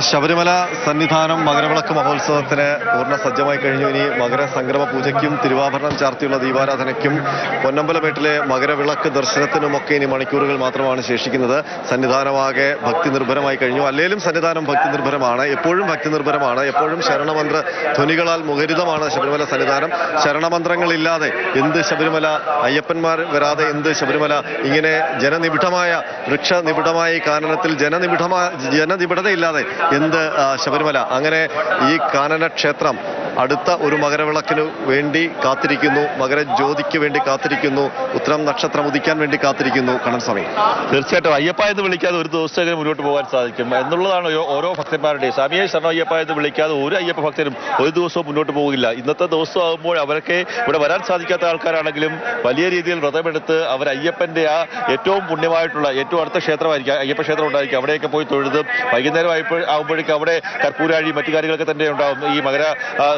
ശബരിമല സന്നിധാനം മകരവിളക്ക് മഹോത്സവത്തിന് പൂർണ്ണ സജ്ജമായി കഴിഞ്ഞു. ഇനി മകരസംക്രമ പൂജയ്ക്കും തിരുവാഭരണം ചാർത്തിയുള്ള ദീപാരാധനയ്ക്കും പൊന്നമ്പലമേട്ടിലെ മകരവിളക്ക് ദർശനത്തിനുമൊക്കെ ഇനി മണിക്കൂറുകൾ മാത്രമാണ് ശേഷിക്കുന്നത്. സന്നിധാനമാകെ ഭക്തി നിർഭരമായി കഴിഞ്ഞു. അല്ലേലും സന്നിധാനം ഭക്തി നിർഭരമാണ്, എപ്പോഴും ഭക്തി നിർഭരമാണ്, എപ്പോഴും ശരണമന്ത്ര ധ്വനികളാൽ മുഖരിതമാണ് ശബരിമല സന്നിധാനം. ശരണമന്ത്രങ്ങളില്ലാതെ എന്ത് ശബരിമല, അയ്യപ്പന്മാർ വരാതെ എന്ത് ശബരിമല, ഇങ്ങനെ ജനനിബിഡമായ വൃക്ഷനിബിഡമായ ഈ കാനനത്തിൽ ജനനിബിഡതയില്ലാതെ എന്ത് ശബരിമല. അങ്ങനെ ഈ കാനന ക്ഷേത്രം അടുത്ത ഒരു മകരവിളക്കിനു വേണ്ടി കാത്തിരിക്കുന്നു, മകരജ്യോതിക്ക് വേണ്ടി കാത്തിരിക്കുന്നു, ഉത്തരം നക്ഷത്രം ഉദിക്കാൻ വേണ്ടി കാത്തിരിക്കുന്നു. കണ്ണൻ സ്വാമി, തീർച്ചയായിട്ടും അയ്യപ്പ എന്ന് വിളിക്കാതെ ഒരു ദിവസം മുന്നോട്ട് പോകാൻ സാധിക്കും എന്നുള്ളതാണ് ഓരോ ഭക്തന്മാരുടെയും. സ്വാമിയെ ശരണം അയ്യപ്പ എന്ന് വിളിക്കാതെ ഒരു അയ്യപ്പ ഭക്തനും ഒരു ദിവസവും മുന്നോട്ട് പോകില്ല. ഇന്നത്തെ ദിവസം ആകുമ്പോൾ അവരൊക്കെ ഇവിടെ വരാൻ സാധിക്കാത്ത ആൾക്കാരാണെങ്കിലും വലിയ രീതിയിൽ വ്രതമെടുത്ത് അവർ അയ്യപ്പന്റെ ആ ഏറ്റവും പുണ്യമായിട്ടുള്ള ഏറ്റവും അടുത്ത ക്ഷേത്രമായിരിക്കും, അയ്യപ്പ ക്ഷേത്രം ഉണ്ടായിരിക്കും, അവിടെയൊക്കെ പോയി തൊഴുത് വൈകുന്നേരം ആകുമ്പോഴേക്കും അവിടെ കർപ്പൂരാഴി മറ്റു കാര്യങ്ങളൊക്കെ തന്നെ ഉണ്ടാവും. ഈ മകര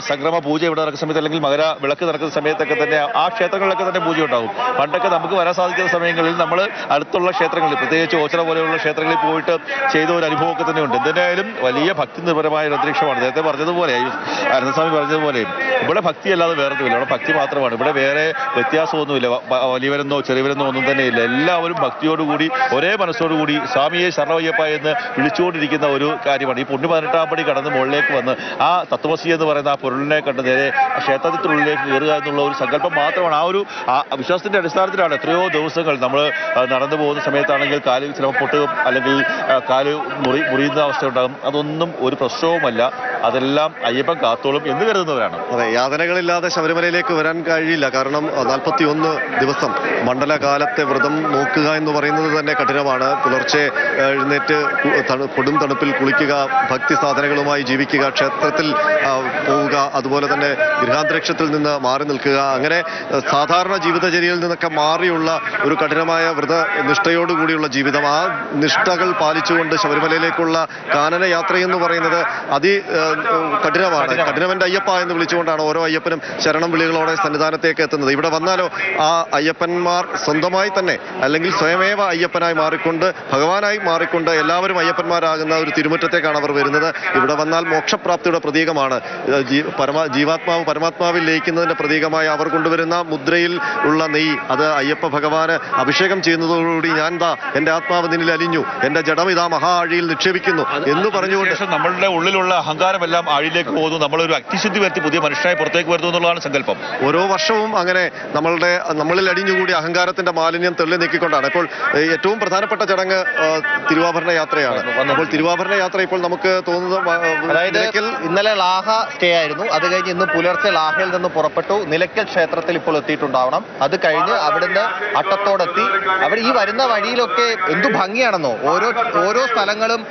സംക്രമ പൂജ ഇവിടെ നടക്കുന്ന സമയത്ത് അല്ലെങ്കിൽ മകര വിളക്ക് നടക്കുന്ന സമയത്തൊക്കെ തന്നെ ആ ക്ഷേത്രങ്ങളിലൊക്കെ തന്നെ പൂജ ഉണ്ടാവും. പണ്ടൊക്കെ നമുക്ക് വരാൻ സാധിക്കുന്ന സമയങ്ങളിൽ നമ്മൾ അടുത്തുള്ള ക്ഷേത്രങ്ങളിൽ, പ്രത്യേകിച്ച് ഓച്ചിറ പോലെയുള്ള ക്ഷേത്രങ്ങളിൽ പോയിട്ട് ചെയ്ത ഒരു അനുഭവമൊക്കെ തന്നെ ഉണ്ട്. എന്തായാലും വലിയ ഭക്തി നിർഭരമായ ഒരു അന്തരീക്ഷമാണ്. നേരത്തെ പറഞ്ഞതുപോലെ, അനന്തസ്വാമി പറഞ്ഞതുപോലെ, ഇവിടെ ഭക്തി അല്ലാതെ വേറൊന്നുമില്ല, ഇവിടെ ഭക്തി മാത്രമാണ്. ഇവിടെ വേറെ വ്യത്യാസമൊന്നുമില്ല, വലിയവരെന്നോ ചെറിയവരെന്നോ ഒന്നും തന്നെ ഇല്ല. എല്ലാവരും ഭക്തിയോടുകൂടി ഒരേ മനസ്സോടുകൂടി സ്വാമിയെ ശരണമയ്യപ്പ എന്ന് വിളിച്ചുകൊണ്ടിരിക്കുന്ന ഒരു കാര്യമാണ്. ഈ പുണ്യ 18-ാം പടി കടന്ന് മുകളിലേക്ക് വന്ന് ആ തത്വമസി എന്ന് പറയുന്ന ആ പൊരുളിനെ കണ്ട് നേരെ ക്ഷേത്രത്തിനുള്ളിലേക്ക് കയറുക എന്നുള്ള ഒരു സങ്കല്പം മാത്രമാണ്. ആ ഒരു വിശ്വാസത്തിന്റെ അടിസ്ഥാനത്തിലാണ് എത്രയോ ദിവസങ്ങൾ നമ്മൾ നടന്നു പോകുന്ന സമയത്താണെങ്കിൽ കാലിൽ ചിലപ്പോൾ പൊട്ടുകയും അല്ലെങ്കിൽ കാല് മുറിയുന്ന അവസ്ഥ ഉണ്ടാകും. അതൊന്നും ഒരു പ്രശ്നവുമല്ല, അതെല്ലാം അയ്യപ്പൻ കാത്തോളും എന്ന് കരുതുന്നവരാണ്. അതെ, യാതനകളില്ലാതെ ശബരിമലയിലേക്ക് വരാൻ കഴിയില്ല. കാരണം 41 ദിവസം മണ്ഡലകാലത്തെ വ്രതം നോക്കുക എന്ന് പറയുന്നത് തന്നെ കഠിനമാണ്. പുലർച്ചെ എഴുന്നേറ്റ് കൊടും തണുപ്പിൽ കുളിക്കുക, ഭക്തി സാധനങ്ങളുമായി ജീവിക്കുക, ക്ഷേത്രത്തിൽ പോവുക, അതുപോലെ തന്നെ ഗൃഹാന്തരീക്ഷത്തിൽ നിന്ന് മാറി നിൽക്കുക, അങ്ങനെ സാധാരണ ജീവിതചര്യയിൽ നിന്നൊക്കെ മാറിയുള്ള ഒരു കഠിനമായ വ്രതനിഷ്ഠയോടുകൂടിയുള്ള ജീവിതം. ആ നിഷ്ഠകൾ പാലിച്ചുകൊണ്ട് ശബരിമലയിലേക്കുള്ള കാനന യാത്രയെന്ന് പറയുന്നത് കഠിനമാണ്. കഠിനവന്റെ അയ്യപ്പ എന്ന് വിളിച്ചുകൊണ്ടാണ് ഓരോ അയ്യപ്പനും ശരണം വിളികളോടെ സന്നിധാനത്തേക്ക് എത്തുന്നത്. ഇവിടെ വന്നാലോ ആ അയ്യപ്പന്മാർ സ്വന്തമായി തന്നെ അല്ലെങ്കിൽ സ്വയമേവ അയ്യപ്പനായി മാറിക്കൊണ്ട്, ഭഗവാനായി മാറിക്കൊണ്ട് എല്ലാവരും അയ്യപ്പന്മാരാകുന്ന ഒരു തിരുമുറ്റത്തേക്കാണ് അവർ വരുന്നത്. ഇവിടെ വന്നാൽ മോക്ഷപ്രാപ്തിയുടെ പ്രതീകമാണ്. ജീവാത്മാവ് പരമാത്മാവിൽ ലയിക്കുന്നതിന്റെ പ്രതീകമായി അവർ കൊണ്ടുവരുന്ന മുദ്രയിൽ ഉള്ള നെയ്യ്, അത് അയ്യപ്പ ഭഗവാന് അഭിഷേകം ചെയ്യുന്നതോടുകൂടി ഞാൻ ദാ എന്റെ ആത്മാവ് നിന്നിൽ അലിഞ്ഞു, എന്റെ ജഡം ഇതാ മഹാ ആഴിയിൽ നിക്ഷേപിക്കുന്നു എന്ന് പറഞ്ഞുകൊണ്ട് നമ്മളുടെ ഉള്ളിലുള്ള അഹങ്കാരമെല്ലാം ആഴിയിലേക്ക് പോകുന്നു, നമ്മളൊരു അഗ്നിശുദ്ധി വരുത്തി പുതിയ മനുഷ്യനായി പുറത്തേക്ക് വരുന്നു എന്നുള്ളതാണ് സങ്കല്പം. ഓരോ വർഷവും അങ്ങനെ നമ്മളിൽ അടിഞ്ഞുകൂടി അഹങ്കാരത്തിന്റെ മാലിന്യം തെള്ളി നീക്കിക്കൊണ്ടാണ്. ഇപ്പോൾ ഏറ്റവും പ്രധാനപ്പെട്ട ചടങ്ങ് തിരുവാഭരണ യാത്രയാണ്. അപ്പോൾ തിരുവാഭരണ യാത്ര ഇപ്പോൾ നമുക്ക് തോന്നുന്നത്, അതായത് ഇന്നലെ ലാഹ സ്റ്റേ ആയിരുന്നു, അത് കഴിഞ്ഞ് ഇന്ന് പുലർച്ചെ ലാഹയിൽ നിന്ന് പുറപ്പെട്ടു നിലയ്ക്കൽ ക്ഷേത്രത്തിൽ ഇപ്പോൾ എത്തിയിട്ടുണ്ടാവണം. അത് കഴിഞ്ഞ് അവിടുന്ന് അട്ടത്തോടെത്തി. അവിടെ ഈ വരുന്ന വഴിയിലൊക്കെ എന്തു ഭംഗിയാണെന്നോ, ഓരോ സ്ഥലങ്ങളും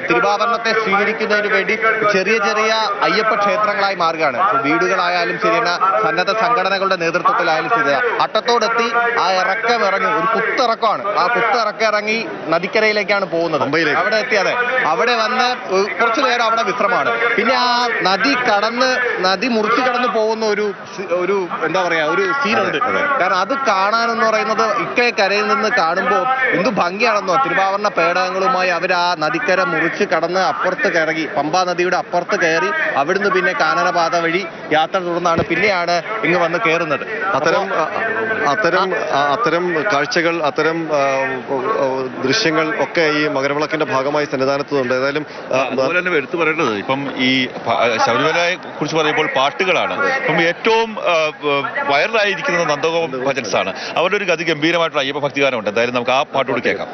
തിരുവാഭരണത്തെ സ്വീകരിക്കുന്നതിന് വേണ്ടി ചെറിയ ചെറിയ അയ്യപ്പ ക്ഷേത്രങ്ങളായി മാറുകയാണ്. വീടുകളായാലും ശരിയെന്ന സന്നദ്ധ സംഘടനകളുടെ നേതൃത്വത്തിലായാലും ശരി, അട്ടത്തോടെത്തി ആ ഇറക്കം ഇറങ്ങി, ഒരു കുത്തിറക്കമാണ്. ആ കുത്തിറക്കം ഇറങ്ങി നദിക്കരയിലേക്കാണ് പോകുന്നത്. അവിടെ എത്തിയത്, അവിടെ വന്ന് കുറച്ചു നേരം അവിടെ വിശ്രമമാണ്. പിന്നെ ആ നദി മുറിച്ചു കടന്നു പോകുന്ന ഒരു എന്താ പറയാ, ഒരു സീനുണ്ട്. കാരണം അത് കാണാനെന്ന് പറയുന്നത് ഇക്കരയിൽ നിന്ന് കാണുമ്പോൾ എന്തു ഭംഗിയാണെന്നോ. തിരുവാഭരണ പേടകങ്ങളുമായി അവർ ആ നദിക്കര മുറിച്ച് കടന്ന് അപ്പുറത്ത് കയറി, പമ്പാ നദിയുടെ അപ്പുറത്ത് കയറി, അവിടുന്ന് പിന്നെ കാനനപാത വഴി യാത്ര തുടർന്നാണ് പിന്നെയാണ് ഇങ്ങ് വന്ന് കയറുന്നത്. അത്തരം കാഴ്ചകൾ, അത്തരം ദൃശ്യങ്ങൾ ഒക്കെ ഈ മകരവിളക്കിന്റെ ഭാഗമായി സന്നിധാനത്തുണ്ട്. ഏതായാലും അതുപോലെ തന്നെ എടുത്തു പറയേണ്ടത്, ഇപ്പം ഈ ശബരിമലയെ കുറിച്ച് പറയുമ്പോൾ പാട്ടുകളാണ്. ഇപ്പം ഏറ്റവും വൈറലായിരിക്കുന്നത് നന്ദഗോപൻ ഭജൻസ് ആണ്. അവരുടെ ഒരു ഗതിഗംഭീരമായിട്ടുള്ള അയ്യപ്പ ഭക്തിഗാനമുണ്ട്. എന്തായാലും നമുക്ക് ആ പാട്ടുകൂടി കേൾക്കാം.